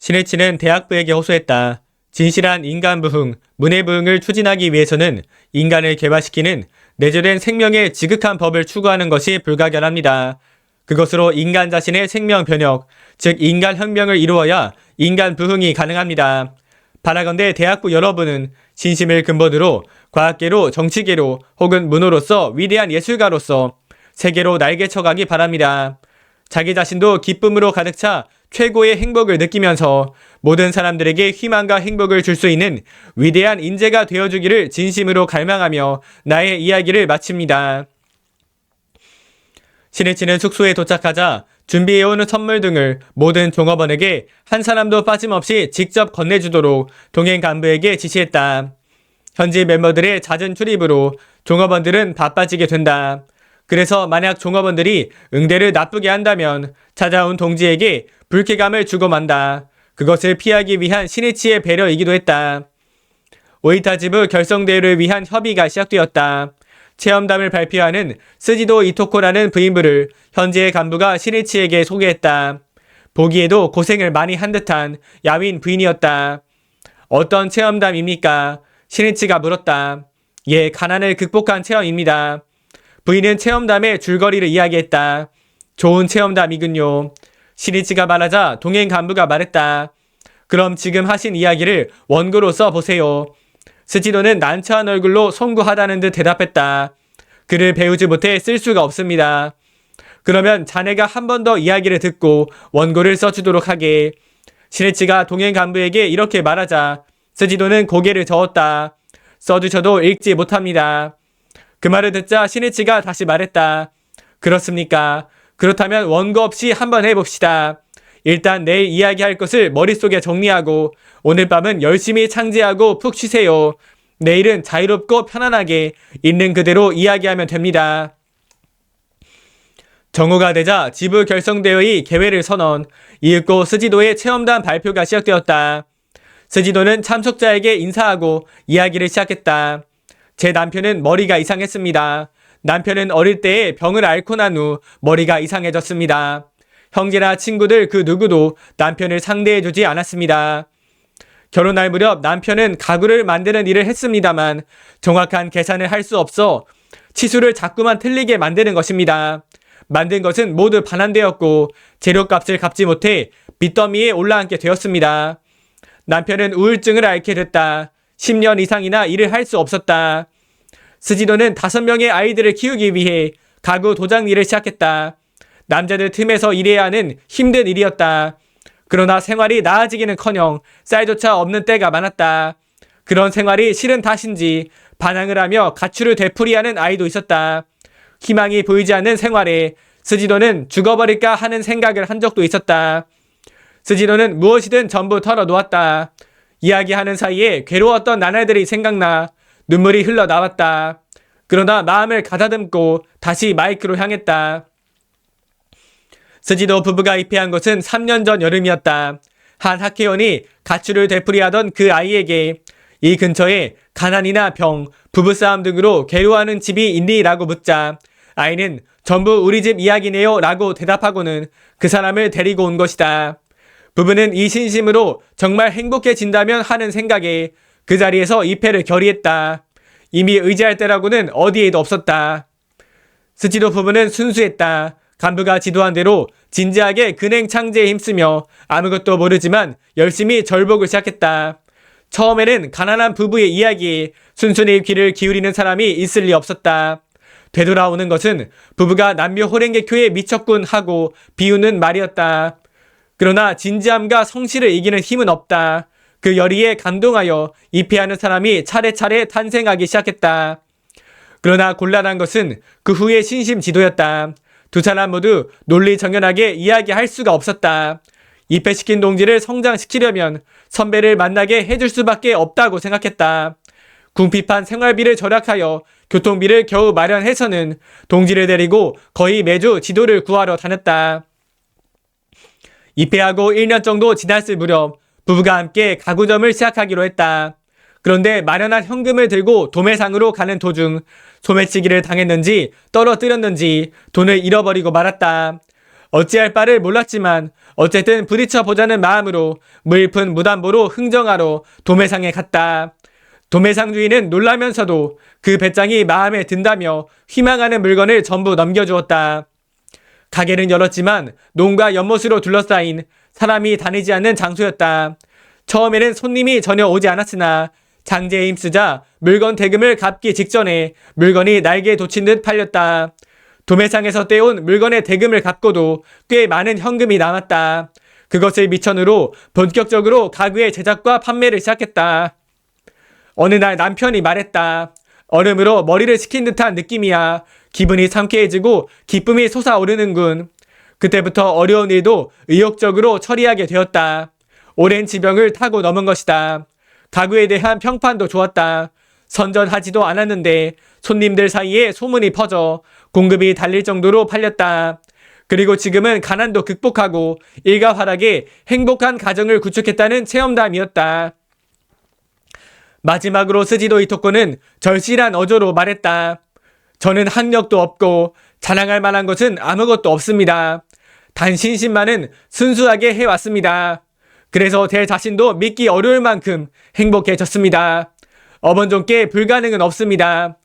신해치는 대학부에게 호소했다. 진실한 인간 부흥, 문해 부흥을 추진하기 위해서는 인간을 개화시키는 내재된 생명의 지극한 법을 추구하는 것이 불가결합니다. 그것으로 인간 자신의 생명 변혁, 즉 인간 혁명을 이루어야 인간 부흥이 가능합니다. 바라건대 대학부 여러분은 신심을 근본으로 과학계로 정치계로 혹은 문호로서 위대한 예술가로서 세계로 날개쳐가기 바랍니다. 자기 자신도 기쁨으로 가득 차 최고의 행복을 느끼면서 모든 사람들에게 희망과 행복을 줄 수 있는 위대한 인재가 되어주기를 진심으로 갈망하며 나의 이야기를 마칩니다. 신해치는 숙소에 도착하자 준비해온 선물 등을 모든 종업원에게 한 사람도 빠짐없이 직접 건네주도록 동행 간부에게 지시했다. 현지 멤버들의 잦은 출입으로 종업원들은 바빠지게 된다. 그래서 만약 종업원들이 응대를 나쁘게 한다면 찾아온 동지에게 불쾌감을 주고 만다. 그것을 피하기 위한 신해치의 배려이기도 했다. 오이타지부 결성대회를 위한 협의가 시작되었다. 체험담을 발표하는 스지도 이토코라는 부인부를 현지의 간부가 신해치에게 소개했다. 보기에도 고생을 많이 한 듯한 야윈 부인이었다. 어떤 체험담입니까? 신해치가 물었다. 예, 가난을 극복한 체험입니다. 부인은 체험담의 줄거리를 이야기했다. 좋은 체험담이군요. 신해치가 말하자 동행 간부가 말했다. 그럼 지금 하신 이야기를 원고로 써보세요. 스지도는 난처한 얼굴로 송구하다는 듯 대답했다. 글을 배우지 못해 쓸 수가 없습니다. 그러면 자네가 한 번 더 이야기를 듣고 원고를 써주도록 하게. 신해치가 동행 간부에게 이렇게 말하자 스지도는 고개를 저었다. 써주셔도 읽지 못합니다. 그 말을 듣자 신해치가 다시 말했다. 그렇습니까? 그렇다면 원고 없이 한번 해봅시다. 일단 내일 이야기할 것을 머릿속에 정리하고 오늘 밤은 열심히 창제하고 푹 쉬세요. 내일은 자유롭고 편안하게 있는 그대로 이야기하면 됩니다. 정오가 되자 지부 결성대회의 개회를 선언, 이윽고 스지도의 체험단 발표가 시작되었다. 스지도는 참석자에게 인사하고 이야기를 시작했다. 제 남편은 머리가 이상했습니다. 남편은 어릴 때에 병을 앓고 난 후 머리가 이상해졌습니다. 형제나 친구들 그 누구도 남편을 상대해주지 않았습니다. 결혼할 무렵 남편은 가구를 만드는 일을 했습니다만 정확한 계산을 할 수 없어 치수를 자꾸만 틀리게 만드는 것입니다. 만든 것은 모두 반환되었고 재료값을 갚지 못해 빚더미에 올라앉게 되었습니다. 남편은 우울증을 앓게 됐다. 10년 이상이나 일을 할 수 없었다. 스지도는 5명의 아이들을 키우기 위해 가구 도장 일을 시작했다. 남자들 틈에서 일해야 하는 힘든 일이었다. 그러나 생활이 나아지기는커녕 쌀조차 없는 때가 많았다. 그런 생활이 싫은 탓인지 반항을 하며 가출을 되풀이하는 아이도 있었다. 희망이 보이지 않는 생활에 스지도는 죽어버릴까 하는 생각을 한 적도 있었다. 스지도는 무엇이든 전부 털어놓았다. 이야기하는 사이에 괴로웠던 나날들이 생각나 눈물이 흘러나왔다. 그러나 마음을 가다듬고 다시 마이크로 향했다. 스지도 부부가 입회한 것은 3년 전 여름이었다. 한 학회원이 가출을 되풀이하던 그 아이에게 이 근처에 가난이나 병, 부부싸움 등으로 괴로워하는 집이 있니? 라고 묻자 아이는 전부 우리 집 이야기네요 라고 대답하고는 그 사람을 데리고 온 것이다. 부부는 이 신심으로 정말 행복해진다면 하는 생각에 그 자리에서 입회를 결의했다. 이미 의지할 때라고는 어디에도 없었다. 스지도 부부는 순수했다. 간부가 지도한 대로 진지하게 근행 창제에 힘쓰며 아무것도 모르지만 열심히 절복을 시작했다. 처음에는 가난한 부부의 이야기에 순순히 귀를 기울이는 사람이 있을 리 없었다. 되돌아오는 것은 부부가 남녀 호랭개교에 미쳤군 하고 비웃는 말이었다. 그러나 진지함과 성실을 이기는 힘은 없다. 그 열의에 감동하여 입회하는 사람이 차례차례 탄생하기 시작했다. 그러나 곤란한 것은 그 후의 신심 지도였다. 두 사람 모두 논리정연하게 이야기할 수가 없었다. 입회시킨 동지를 성장시키려면 선배를 만나게 해줄 수밖에 없다고 생각했다. 궁핍한 생활비를 절약하여 교통비를 겨우 마련해서는 동지를 데리고 거의 매주 지도를 구하러 다녔다. 입회하고 1년 정도 지났을 무렵 부부가 함께 가구점을 시작하기로 했다. 그런데 마련한 현금을 들고 도매상으로 가는 도중 소매치기를 당했는지 떨어뜨렸는지 돈을 잃어버리고 말았다. 어찌할 바를 몰랐지만 어쨌든 부딪혀보자는 마음으로 무일푼 무담보로 흥정하러 도매상에 갔다. 도매상 주인은 놀라면서도 그 배짱이 마음에 든다며 희망하는 물건을 전부 넘겨주었다. 가게는 열었지만 농과 연못으로 둘러싸인 사람이 다니지 않는 장소였다. 처음에는 손님이 전혀 오지 않았으나 장제에 힘쓰자 물건 대금을 갚기 직전에 물건이 날개에 돋친 듯 팔렸다. 도매상에서 떼온 물건의 대금을 갚고도 꽤 많은 현금이 남았다. 그것을 미천으로 본격적으로 가구의 제작과 판매를 시작했다. 어느 날 남편이 말했다. 얼음으로 머리를 식힌 듯한 느낌이야. 기분이 상쾌해지고 기쁨이 솟아오르는군. 그때부터 어려운 일도 의욕적으로 처리하게 되었다. 오랜 지병을 타고 넘은 것이다. 가구에 대한 평판도 좋았다. 선전하지도 않았는데 손님들 사이에 소문이 퍼져 공급이 달릴 정도로 팔렸다. 그리고 지금은 가난도 극복하고 일가활하게 행복한 가정을 구축했다는 체험담이었다. 마지막으로 스지도 이토코는 절실한 어조로 말했다. 저는 학력도 없고 자랑할 만한 것은 아무것도 없습니다. 단 신심만은 순수하게 해왔습니다. 그래서 제 자신도 믿기 어려울 만큼 행복해졌습니다. 어번존께 불가능은 없습니다.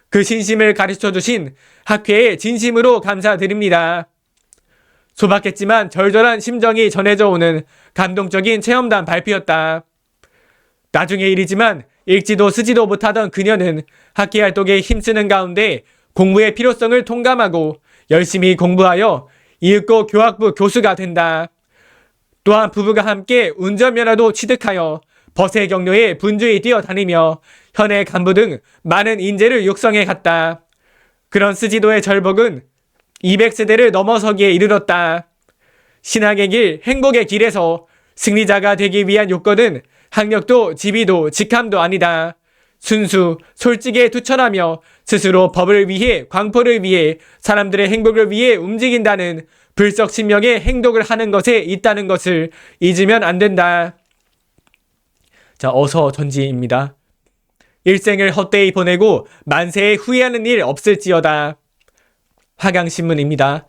그 신심을 가르쳐주신 학회에 진심으로 감사드립니다. 소박했지만 절절한 심정이 전해져 오는 감동적인 체험담 발표였다. 나중의 일이지만 읽지도 쓰지도 못하던 그녀는 학기 활동에 힘쓰는 가운데 공부의 필요성을 통감하고 열심히 공부하여 이윽고 교학부 교수가 된다. 또한 부부가 함께 운전면허도 취득하여 버스의 경로에 분주히 뛰어다니며 현해 간부 등 많은 인재를 육성해 갔다. 그런 스지도의 절복은 200세대를 넘어서기에 이르렀다. 신앙의 길, 행복의 길에서 승리자가 되기 위한 요건은 학력도 지위도 직함도 아니다. 순수, 솔직에 투철하며 스스로 법을 위해, 광포를 위해, 사람들의 행복을 위해 움직인다는 불석신명의 행동을 하는 것에 있다는 것을 잊으면 안 된다. 자, 어서 전지입니다. 일생을 헛되이 보내고 만세에 후회하는 일 없을지어다. 화강신문입니다.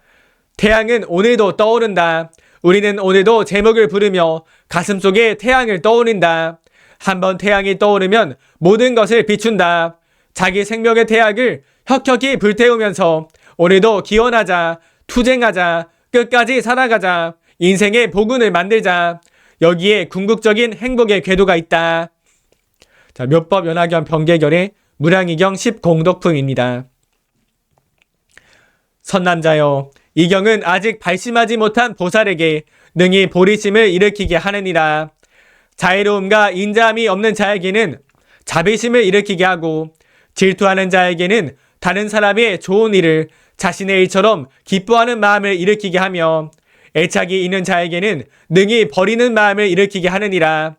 태양은 오늘도 떠오른다. 우리는 오늘도 제목을 부르며 가슴속에 태양을 떠올린다. 한번 태양이 떠오르면 모든 것을 비춘다. 자기 생명의 태양을 혁혁이 불태우면서 오늘도 기원하자, 투쟁하자, 끝까지 살아가자, 인생의 복운을 만들자. 여기에 궁극적인 행복의 궤도가 있다. 자, 묘법 연화경 병계결의 무량이경 10공덕품입니다. 선남자여, 이 경은 아직 발심하지 못한 보살에게 능히 보리심을 일으키게 하느니라. 자애로움과 인자함이 없는 자에게는 자비심을 일으키게 하고, 질투하는 자에게는 다른 사람의 좋은 일을 자신의 일처럼 기뻐하는 마음을 일으키게 하며, 애착이 있는 자에게는 능히 버리는 마음을 일으키게 하느니라.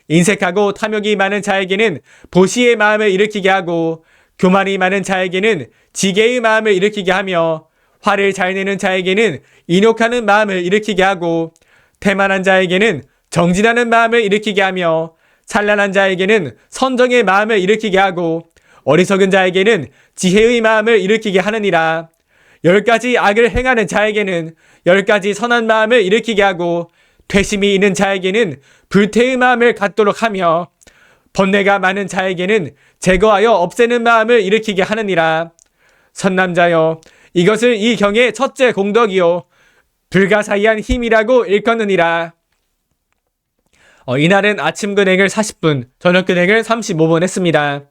인색하고 탐욕이 많은 자에게는 보시의 마음을 일으키게 하고, 교만이 많은 자에게는 지게의 마음을 일으키게 하며, 화를 잘 내는 자에게는 인욕하는 마음을 일으키게 하고, 태만한 자에게는 정진하는 마음을 일으키게 하며, 찬란한 자에게는 선정의 마음을 일으키게 하고, 어리석은 자에게는 지혜의 마음을 일으키게 하느니라. 10가지 악을 행하는 자에게는 10가지 선한 마음을 일으키게 하고, 퇴심이 있는 자에게는 불태의 마음을 갖도록 하며, 번뇌가 많은 자에게는 제거하여 없애는 마음을 일으키게 하느니라. 선남자여, 이것을 이 경의 첫째 공덕이요 불가사의한 힘이라고 일컫느니라. 이날은 아침 근행을 40분, 저녁 근행을 35분 했습니다.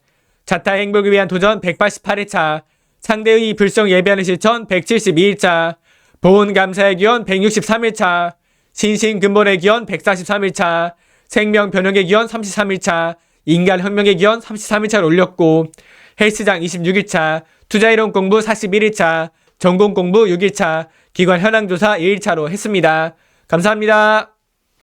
자타 행복을 위한 도전 188회차, 상대의 불성 예배하는 실천 172일차, 보훈 감사의 기원 163일차, 신신 근본의 기원 143일차, 생명 변형의 기원 33일차, 인간 혁명의 기원 33일차를 올렸고, 헬스장 26일차, 투자이론 공부 41일차, 전공 공부 6일차, 기관 현황조사 2일차로 했습니다. 감사합니다.